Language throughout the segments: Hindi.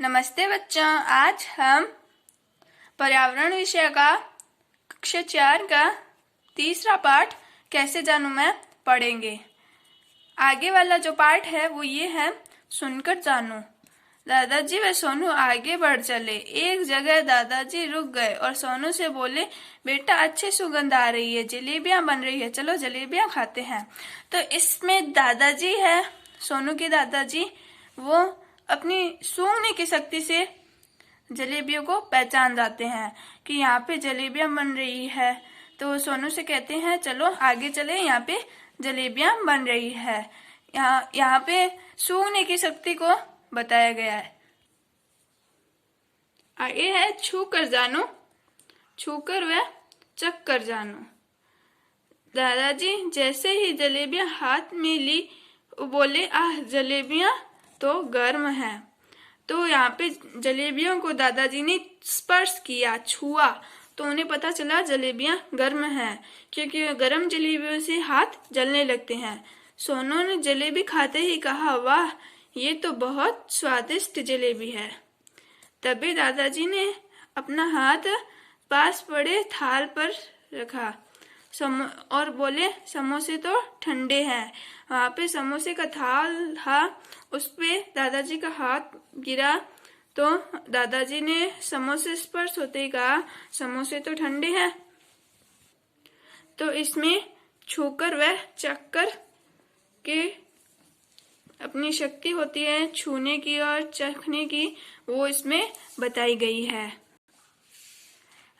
नमस्ते बच्चों, आज हम पर्यावरण विषय का कक्षा 4 का तीसरा पाठ कैसे जानूं मैं पढ़ेंगे। आगे वाला जो पाठ है वो ये है, सुनकर जानूं। दादाजी व सोनू आगे बढ़ चले। एक जगह दादाजी रुक गए और सोनू से बोले, बेटा अच्छी सुगंध आ रही है, जलेबियां बन रही है, चलो जलेबियां खाते हैं। तो इसमें दादाजी है, सोनू के दादाजी, वो अपनी सूंघने की शक्ति से जलेबियों को पहचान जाते हैं कि यहाँ पे जलेबियां बन रही है। तो सोनू से कहते हैं, चलो आगे चले, यहाँ पे जलेबियां बन रही है। यहाँ पे सूंघने की शक्ति को बताया गया है। आगे है, छू कर जानो, छू कर व चख कर जानो। दादाजी जैसे ही जलेबियां हाथ में ली, बोले, आह जलेबियां तो गर्म है। तो यहाँ पे जलेबियों को दादाजी ने स्पर्श किया, छुआ, तो उन्हें पता चला जलेबियां गर्म हैं, क्योंकि गर्म जलेबियों से हाथ जलने लगते हैं। सोनू ने जलेबी खाते ही कहा, वाह ये तो बहुत स्वादिष्ट जलेबी है। तभी दादाजी ने अपना हाथ पास पड़े थाल पर रखा और बोले, समोसे तो ठंडे हैं। वहाँ पे समोसे का थाल था, उस पे दादाजी का हाथ गिरा तो दादाजी ने समोसे स्पर्श होते ही कहा, समोसे तो ठंडे हैं। तो इसमें छूकर व चखकर के अपनी शक्ति होती है छूने की और चखने की, वो इसमें बताई गई है।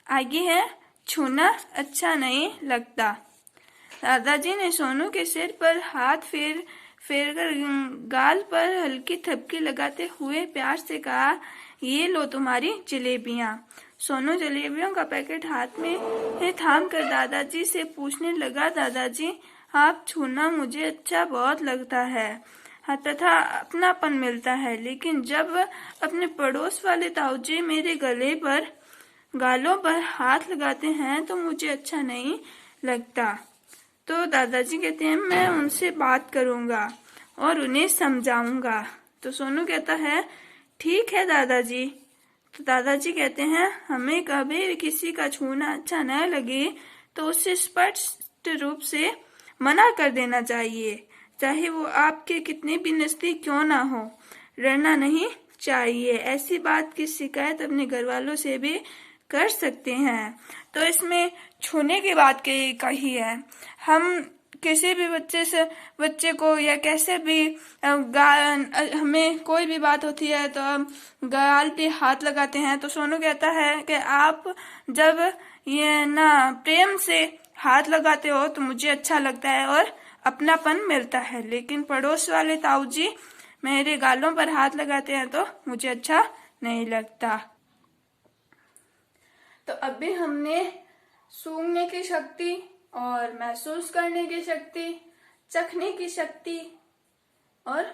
आगे है, छूना अच्छा नहीं लगता। दादाजी ने सोनू के सिर पर हाथ फेर कर गाल पर हल्की थपकी लगाते हुए प्यार से कहा, ये लो तुम्हारी जलेबियां। सोनू जलेबियों का पैकेट हाथ में थाम कर दादाजी से पूछने लगा, दादाजी आप छूना मुझे अच्छा बहुत लगता है तथा अपनापन मिलता है, लेकिन जब अपने पड़ोस वाले ताऊजी मेरे गालों पर हाथ लगाते हैं तो मुझे अच्छा नहीं लगता। तो दादाजी कहते हैं, मैं उनसे बात करूंगा और उन्हें समझाऊंगा। तो सोनू कहता है, ठीक है दादाजी। तो दादाजी कहते हैं, हमें कभी किसी का छूना अच्छा न लगे तो उसे स्पष्ट रूप से मना कर देना चाहिए, चाहे वो आपके कितने भी नजदीक क्यों ना हो। डरना नहीं चाहिए। ऐसी बात की शिकायत अपने घर वालों से भी कर सकते हैं। तो इसमें छूने की बात कही है। हम किसी भी बच्चे को या कैसे भी हमें कोई भी बात होती है तो हम गाल पे हाथ लगाते हैं। तो सोनू कहता है कि आप जब ये ना प्रेम से हाथ लगाते हो तो मुझे अच्छा लगता है और अपनापन मिलता है, लेकिन पड़ोस वाले ताऊजी मेरे गालों पर हाथ लगाते हैं तो मुझे अच्छा नहीं लगता। तो अभी हमने सूंघने की शक्ति और महसूस करने की शक्ति, चखने की शक्ति और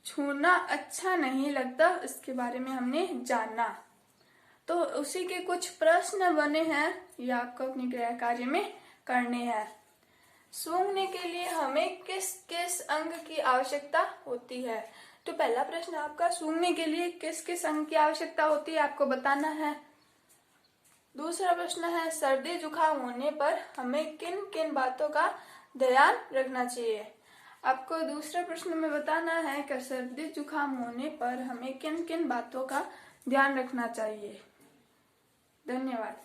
छूना अच्छा नहीं लगता, इसके बारे में हमने जाना। तो उसी के कुछ प्रश्न बने हैं, ये आपको अपनी गृह कार्य में करने हैं। सूंघने के लिए हमें किस किस अंग की आवश्यकता होती है? तो पहला प्रश्न आपका, सूंघने के लिए किस किस अंग की आवश्यकता होती है आपको बताना है। दूसरा प्रश्न है, सर्दी जुकाम होने पर हमें किन किन बातों का ध्यान रखना चाहिए। आपको दूसरे प्रश्न में बताना है कि सर्दी जुकाम होने पर हमें किन किन बातों का ध्यान रखना चाहिए। धन्यवाद।